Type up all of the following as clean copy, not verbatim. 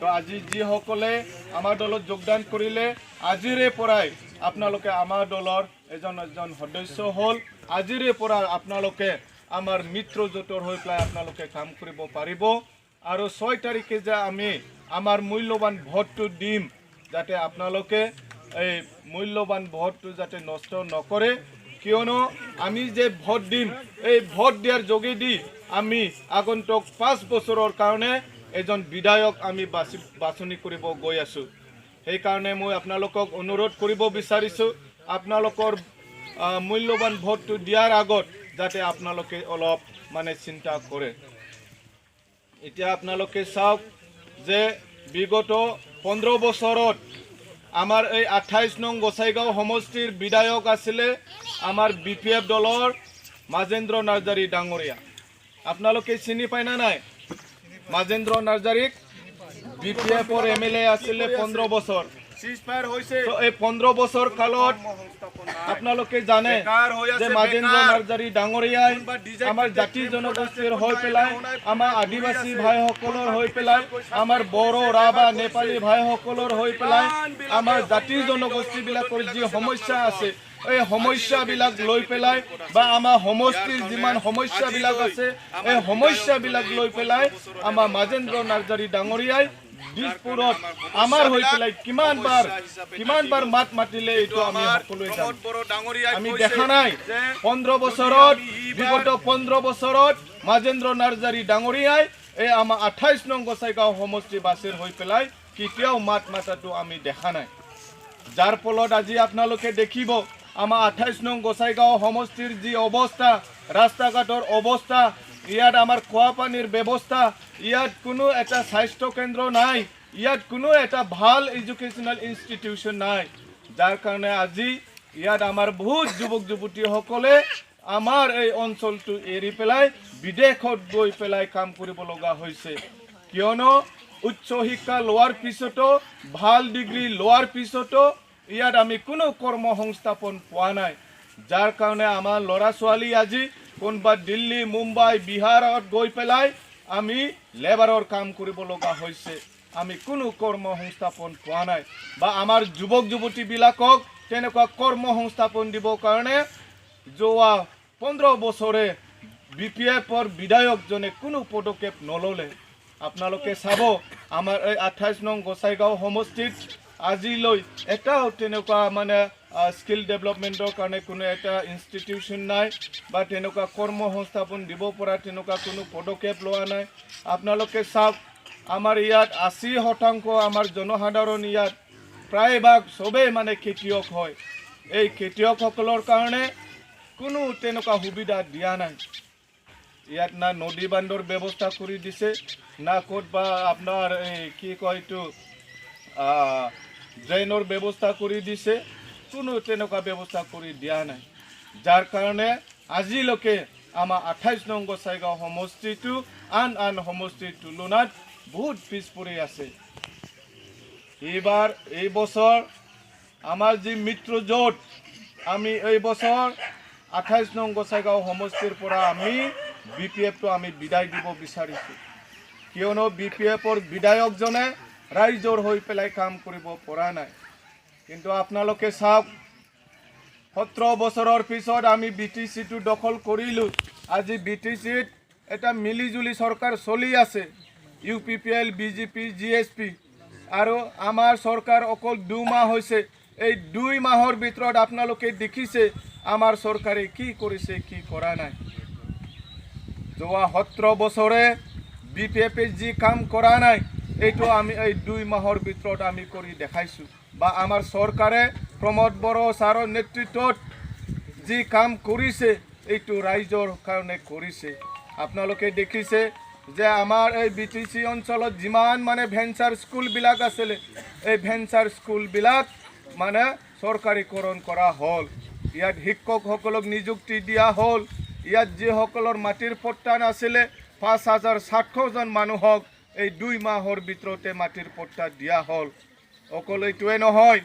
তো আজি যিসকলে আমাৰ দলত যোগদান কৰিলে আজিৰে পৰাই আপোনালোকে আমাৰ দলৰ এজন সদস্য হ'ল। আজিৰে পৰা আপোনালোকে আমাৰ মিত্ৰজোঁটৰ হৈ পেলাই আপোনালোকে কাম কৰিব পাৰিব। আৰু 6 তাৰিখে যে আমি আমাৰ মূল্যৱান ভোটটো দিম, যাতে আপোনালোকে এই মূল্যৱান ভোটটো যাতে নষ্ট নকৰে, কিয়নো আমি যে ভোট দিম এই ভোট দিয়াৰ যোগেদি আমি আগন্তুক 5 বছৰৰ কাৰণে এজন বিধায়ক আমি বাছনি কৰিব গৈ আছোঁ। সেইকাৰণে মই আপোনালোকক অনুৰোধ কৰিব বিচাৰিছোঁ, আপোনালোকৰ মূল্যৱান ভোটটো দিয়াৰ আগত যাতে আপোনালোকে অলপ চিন্তা কৰে। এতিয়া আপোনালোকে চাওক যে বিগত 15 বছৰত আমাৰ এই 28 নং গোসাইগাঁও সমষ্টিৰ বিধায়ক আছিলে আমাৰ BPF দলৰ মাজেন্দ্ৰ নাৰ্জাৰী ডাঙৰীয়া। আপোনালোকে চিনি পায় না নাই? মাজেন্দ্ৰ নাৰ্জাৰীক BPFৰ MLA আছিলে 15 বছৰ। তো এই 15 বছৰ কালত আপোনালোকে জানে যে মাজেন্দ্ৰ নাৰ্জাৰী ডাঙৰীয়াই আমাৰ জাতি জনগোষ্ঠীৰ হৈ পেলাই, আমাৰ আদিবাসী ভাইসকলৰ হৈ পেলাই, আমাৰ বড়ো ৰাভা নেপালী ভাইসকলৰ হৈ পেলাই, আমাৰ জাতি জনগোষ্ঠীবিলাকৰ যি সমস্যা আছে এই সমস্যাবিলাক লৈ পেলাই বা আমাৰ সমষ্টিৰ যিমান সমস্যাবিলাক আছে এই সমস্যাবিলাক লৈ পেলাই আমাৰ মাজেন্দ্ৰ নাৰ্জাৰী ডাঙৰীয়াই দিছপুৰত আমাৰ হৈ পেলাই কিমান বাৰ মাত মাতিলে এইটো আমি সকলোৱে জানো। আমি দেখা নাই 15 বছৰত, বিগত 15 বছৰত মাজেন্দ্ৰ নাৰ্জাৰী ডাঙৰীয়াই এই আমাৰ 28 নং গোসাইগাঁও সমষ্টিবাসীৰ হৈ পেলাই কেতিয়াও মাত মাতাটো আমি দেখা নাই। যাৰ ফলত আজি আপোনালোকে দেখিব আমাৰ 28 নং গোসাইগাঁও সমষ্টিৰ যি অৱস্থা, ৰাস্তা ঘাটৰ অৱস্থা, ইয়াত আমাৰ খোৱা পানীৰ ব্যৱস্থা, ইয়াত কোনো এটা স্বাস্থ্য কেন্দ্ৰ নাই, ইয়াত কোনো এটা ভাল এডুকেশ্যনেল ইনষ্টিটিউশ্যন নাই। যাৰ কাৰণে আজি ইয়াত আমাৰ বহুত যুৱক যুৱতীসকলে আমাৰ এই অঞ্চলটো এৰি পেলাই বিদেশত গৈ পেলাই কাম কৰিব লগা হৈছে। কিয়নো উচ্চ শিক্ষা লোৱাৰ পিছতো, ভাল ডিগ্ৰী লোৱাৰ পিছতো ইয়াত আমি কোনো কৰ্মসংস্থাপন পোৱা নাই। যাৰ কাৰণে আমাৰ ল'ৰা ছোৱালী আজি কোনোবা দিল্লী, মুম্বাই, বিহাৰত গৈ পেলাই আমি লেবাৰৰ কাম কৰিব লগা হৈছে। আমি কোনো কৰ্মসংস্থাপন পোৱা নাই বা আমাৰ যুৱক যুৱতীবিলাকক তেনেকুৱা কৰ্মসংস্থাপন দিবৰ কাৰণে যোৱা 15 বছৰে BPFৰ বিধায়কজনে কোনো পদক্ষেপ নল'লে। আপোনালোকে চাব আমাৰ এই 28 নং গোসাইগাঁও সমষ্টিত আজিলৈ এটাও তেনেকুৱা স্কিল ডেভেলপমেণ্টৰ কাৰণে কোনো এটা ইনষ্টিটিউশ্যন নাই বা তেনেকুৱা কৰ্মসংস্থাপন দিব পৰা তেনেকুৱা কোনো পদক্ষেপ লোৱা নাই। আপোনালোকে চাওক আমাৰ ইয়াত 80% আমাৰ জনসাধাৰণ ইয়াত প্ৰায়ভাগ চবেই খেতিয়ক হয়। এই খেতিয়কসকলৰ কাৰণে কোনো তেনেকুৱা সুবিধা দিয়া নাই। ইয়াত না নদী বান্ধৰ ব্যৱস্থা কৰি দিছে, না ক'ত বা আপোনাৰ এই কি কয় এইটো ড্ৰেইনৰ ব্যৱস্থা কৰি দিছে, কোনো তেনেকুৱা ব্যৱস্থা কৰি দিয়া নাই। যাৰ কাৰণে আজিলৈকে আমাৰ 28 নং গোসাইগাঁও সমষ্টিটো আন সমষ্টিৰ তুলনাত বহুত পিছ পৰি আছে। এই বছৰ আমাৰ যি মিত্ৰজোঁট, আমি এই বছৰ 28 নং গোসাইগাঁও সমষ্টিৰ পৰা আমি BPFটো আমি বিদায় দিব বিচাৰিছোঁ। কিয়নো BPFৰ বিধায়কজনে ৰাইজৰ হৈ পেলাই কাম কৰিব পৰা নাই। কিন্তু আপোনালোকে চাওক 17 বছৰৰ পিছত আমি BTCটো দখল কৰিলোঁ। আজি BTCত এটা মিলিজুলি চৰকাৰ চলি আছে, UPPL, BJP, GSP, আৰু আমাৰ চৰকাৰ অকল 2 মাহ হৈছে। এই 2 মাহৰ ভিতৰত আপোনালোকে দেখিছে আমাৰ চৰকাৰে কি কৰিছে, কি কৰা নাই। যোৱা 17 বছৰে BPFে যি কাম কৰা নাই এইটো আমি এই 2 মাহৰ ভিতৰত আমি কৰি দেখাইছোঁ। বা আমাৰ চৰকাৰে প্ৰমোদ বড়ো ছাৰৰ নেতৃত্বত যি কাম কৰিছে এইটো ৰাইজৰ কাৰণে কৰিছে। আপোনালোকে দেখিছে যে আমাৰ এই BTC অঞ্চলত যিমান ভেঞ্চাৰ স্কুলবিলাক আছিলে এই ভেঞ্চাৰ স্কুলবিলাক চৰকাৰীকৰণ কৰা হ'ল। ইয়াত শিক্ষকসকলক নিযুক্তি দিয়া হ'ল। ইয়াত যিসকলৰ মাটিৰ পট্টা নাছিলে 5700জন মানুহক এই 2 মাহৰ ভিতৰতে মাটিৰ পট্টা দিয়া হ'ল। অকল এইটোৱে নহয়,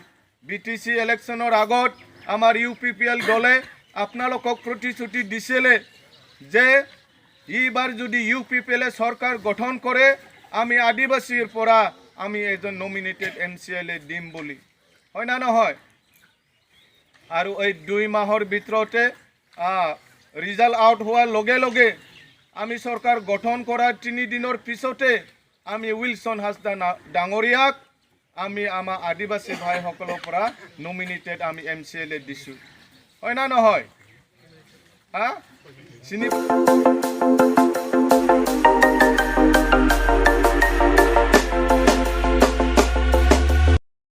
BTC ইলেকশ্যনৰ আগত আমাৰ UPPL দলে আপোনালোকক প্ৰতিশ্ৰুতি দিছিলে যে এইবাৰ যদি UPPLে চৰকাৰ গঠন কৰে আমি আদিবাসীৰ পৰা আমি এজন নমিনেটেড MCLA দিম বুলি হয় না নহয় আৰু এই 2 মাহৰ ভিতৰতে ৰিজাল্ট আউট হোৱাৰ লগে লগে আমি চৰকাৰ গঠন কৰাৰ 3 দিনৰ পিছতে আমি উইলসন হাজদা ডাঙৰীয়াক আমি আমাৰ আদিবাসী ভাইসকলৰ পৰা নমিনেটেড আমি MCLA দিছোঁ হয় না নহয় চিনি